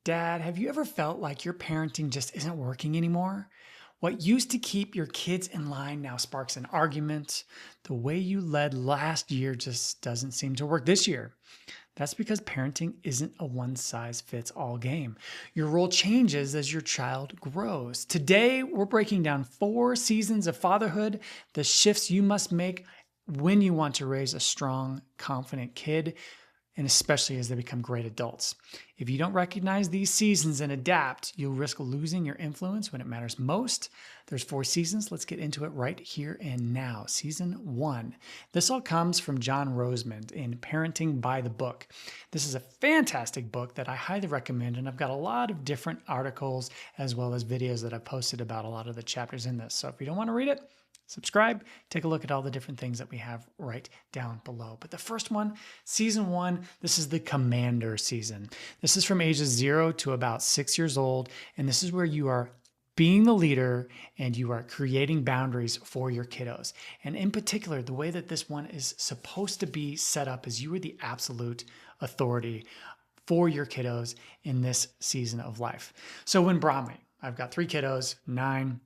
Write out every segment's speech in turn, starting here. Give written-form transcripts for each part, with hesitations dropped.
Dad, have you ever felt like your parenting just isn't working anymore? What used to keep your kids in line now sparks an argument. The way you led last year just doesn't seem to work this year. That's because parenting isn't a one size fits all game. Your role changes as your child grows. Today, we're breaking down 4 seasons of fatherhood, the shifts you must make when you want to raise a strong, confident kid, and especially as they become great adults. If you don't recognize these seasons and adapt, you'll risk losing your influence when it matters most. There's 4 seasons. Let's get into it right here and now. Season 1. This all comes from John Rosemond in Parenting by the Book. This is a fantastic book that I highly recommend, and I've got a lot of different articles as well as videos that I've posted about a lot of the chapters in this. So if you don't want to read it, subscribe, take a look at all the different things that we have right down below. But the first one, season 1, this is the commander season. This is from ages 0 to about 6 years old. And this is where you are being the leader and you are creating boundaries for your kiddos. And in particular, the way that this one is supposed to be set up is you are the absolute authority for your kiddos in this season of life. So when Brahmi, I've got 3 kiddos, 9,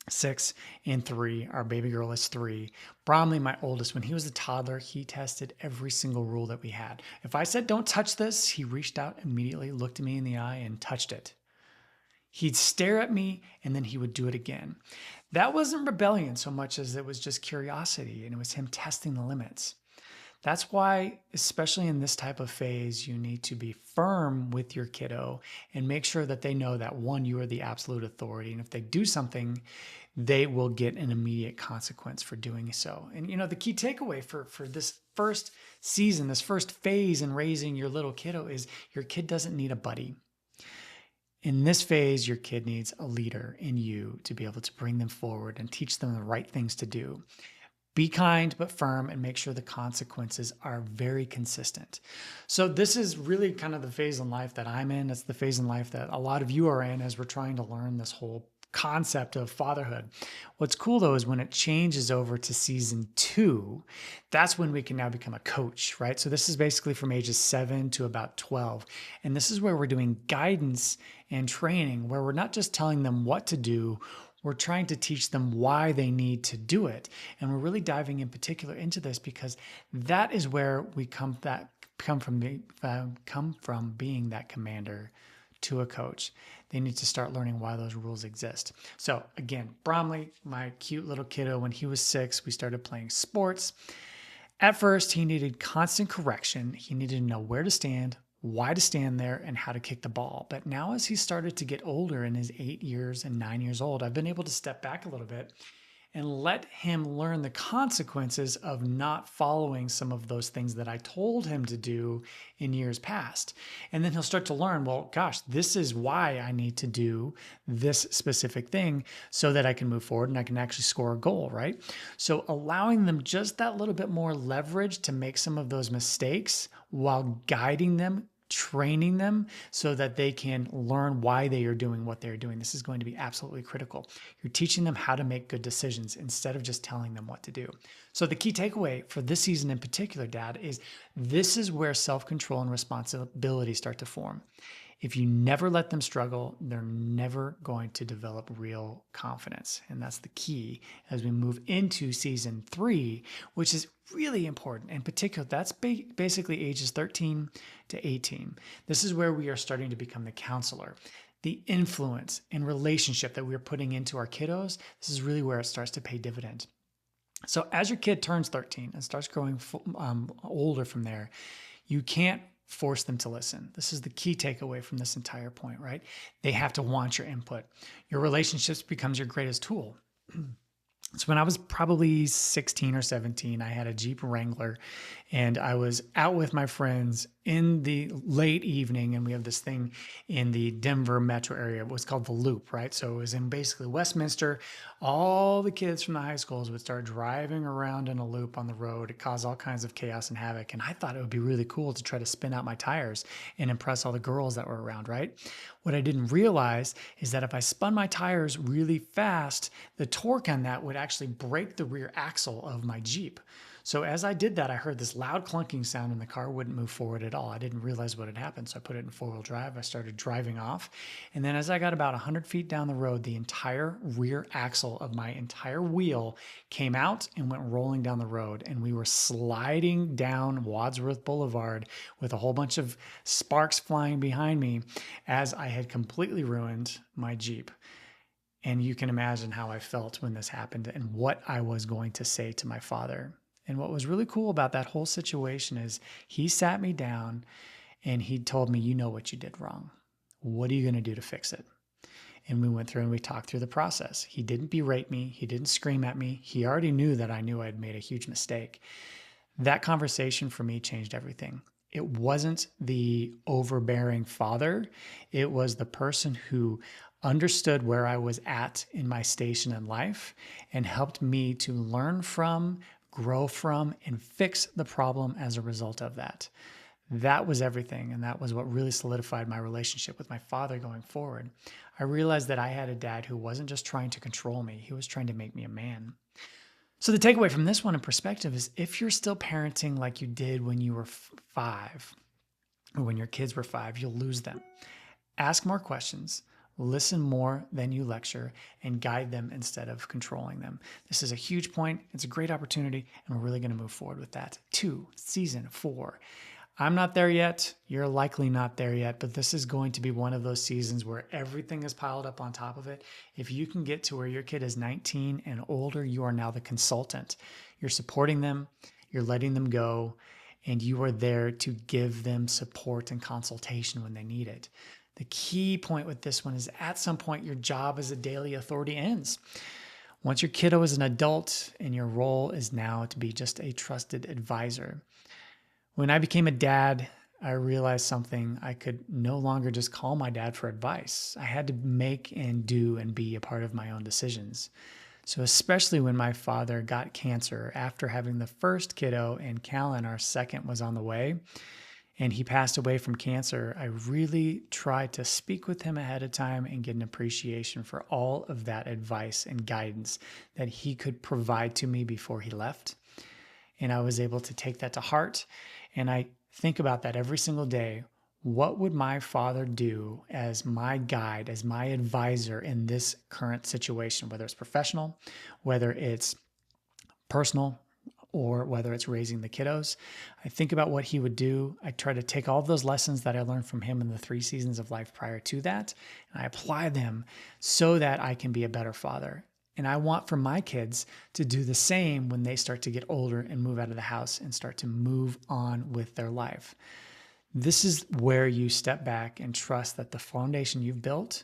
6, and 3. Our baby girl is 3. Bromley, my oldest, when he was a toddler, he tested every single rule that we had. If I said, don't touch this, he reached out immediately, looked at me in the eye, and touched it. He'd stare at me, and then he would do it again. That wasn't rebellion so much as it was just curiosity, and it was him testing the limits. That's why, especially in this type of phase, you need to be firm with your kiddo and make sure that they know that, one, you are the absolute authority. And if they do something, they will get an immediate consequence for doing so. And, the key takeaway for this first season, this first phase in raising your little kiddo is your kid doesn't need a buddy. In this phase, your kid needs a leader in you to be able to bring them forward and teach them the right things to do. Be kind but firm and make sure the consequences are very consistent. So this is really kind of the phase in life that I'm in. It's the phase in life that a lot of you are in as we're trying to learn this whole concept of fatherhood. What's cool though is when it changes over to season 2, that's when we can now become a coach, right? So this is basically from ages 7 to about 12. And this is where we're doing guidance and training, where we're not just telling them what to do, we're trying to teach them why they need to do it. And we're really diving in particular into this because that is where we come from being that commander to a coach. They need to start learning why those rules exist. So again, Bromley, my cute little kiddo, when he was 6, we started playing sports. At first, he needed constant correction. He needed to know where to stand, why to stand there, and how to kick the ball. But now as he started to get older in his 8 years and 9 years old, I've been able to step back a little bit and let him learn the consequences of not following some of those things that I told him to do in years past. And then he'll start to learn, well, gosh, this is why I need to do this specific thing so that I can move forward and I can actually score a goal, right? So allowing them just that little bit more leverage to make some of those mistakes while guiding them, training them so that they can learn why they are doing what they're doing. This is going to be absolutely critical. You're teaching them how to make good decisions instead of just telling them what to do. So the key takeaway for this season in particular, Dad, is this is where self-control and responsibility start to form. If you never let them struggle, they're never going to develop real confidence. And that's the key as we move into season 3, which is really important. In particular, that's basically ages 13 to 18. This is where we are starting to become the counselor. The influence and relationship that we're putting into our kiddos, this is really where it starts to pay dividends. So as your kid turns 13 and starts growing older from there, you can't force them to listen. This is the key takeaway from this entire point, right? They have to want your input. Your relationships becomes your greatest tool. So when I was probably 16 or 17, I had a Jeep Wrangler and I was out with my friends in the late evening, and we have this thing in the Denver metro area. It was called the Loop, right? So it was in basically Westminster. All the kids from the high schools would start driving around in a loop on the road. It caused all kinds of chaos and havoc. And I thought it would be really cool to try to spin out my tires and impress all the girls that were around, right? What I didn't realize is that if I spun my tires really fast, the torque on that would actually break the rear axle of my Jeep. So as I did that, I heard this loud clunking sound and the car wouldn't move forward at all. I didn't realize what had happened. So I put it in four-wheel drive. I started driving off. And then as I got about 100 feet down the road, the entire rear axle of my entire wheel came out and went rolling down the road. And we were sliding down Wadsworth Boulevard with a whole bunch of sparks flying behind me as I had completely ruined my Jeep. And you can imagine how I felt when this happened and what I was going to say to my father. And what was really cool about that whole situation is he sat me down and he told me, you know what you did wrong. What are you going to do to fix it? And we went through and we talked through the process. He didn't berate me. He didn't scream at me. He already knew that I knew I'd made a huge mistake. That conversation for me changed everything. It wasn't the overbearing father. It was the person who understood where I was at in my station in life and helped me to learn from, grow from, and fix the problem as a result of that. That was everything. And that was what really solidified my relationship with my father going forward. I realized that I had a dad who wasn't just trying to control me, he was trying to make me a man. So the takeaway from this one in perspective is if you're still parenting like you did when you were 5 or when your kids were 5, you'll lose them. Ask more questions. Listen more than you lecture and guide them instead of controlling them. This is a huge point. It's a great opportunity, and we're really going to move forward with that. 2, season 4. I'm not there yet. You're likely not there yet, but this is going to be one of those seasons where everything is piled up on top of it. If you can get to where your kid is 19 and older, you are now the consultant. You're supporting them, you're letting them go, and you are there to give them support and consultation when they need it. The key point with this one is at some point, your job as a daily authority ends. Once your kiddo is an adult and your role is now to be just a trusted advisor. When I became a dad, I realized something. I could no longer just call my dad for advice. I had to make and do and be a part of my own decisions. So especially when my father got cancer after having the first kiddo and Callan, our second, was on the way, and he passed away from cancer, I really tried to speak with him ahead of time and get an appreciation for all of that advice and guidance that he could provide to me before he left. And I was able to take that to heart. And I think about that every single day. What would my father do as my guide, as my advisor in this current situation, whether it's professional, whether it's personal, or whether it's raising the kiddos? I think about what he would do. I try to take all of those lessons that I learned from him in the 3 seasons of life prior to that, and I apply them so that I can be a better father. And I want for my kids to do the same when they start to get older and move out of the house and start to move on with their life. This is where you step back and trust that the foundation you've built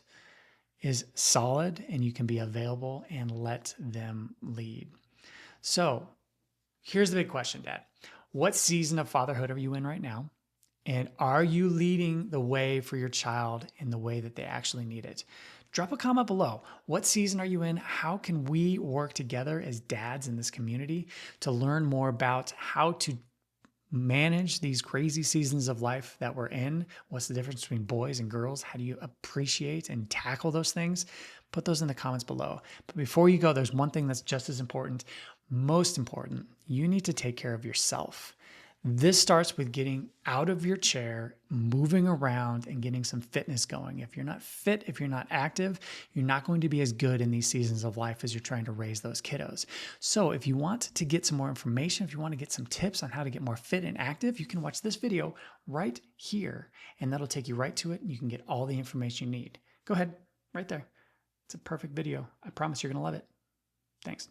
is solid and you can be available and let them lead. So here's the big question, Dad. What season of fatherhood are you in right now? And are you leading the way for your child in the way that they actually need it? Drop a comment below. What season are you in? How can we work together as dads in this community to learn more about how to manage these crazy seasons of life that we're in? What's the difference between boys and girls? How do you appreciate and tackle those things? Put those in the comments below. But before you go, there's one thing that's just as important. Most important, you need to take care of yourself. This starts with getting out of your chair, moving around, and getting some fitness going. If you're not fit, if you're not active, you're not going to be as good in these seasons of life as you're trying to raise those kiddos. So if you want to get some more information, if you want to get some tips on how to get more fit and active, you can watch this video right here, and that'll take you right to it, and you can get all the information you need. Go ahead, right there. It's a perfect video. I promise you're going to love it. Thanks.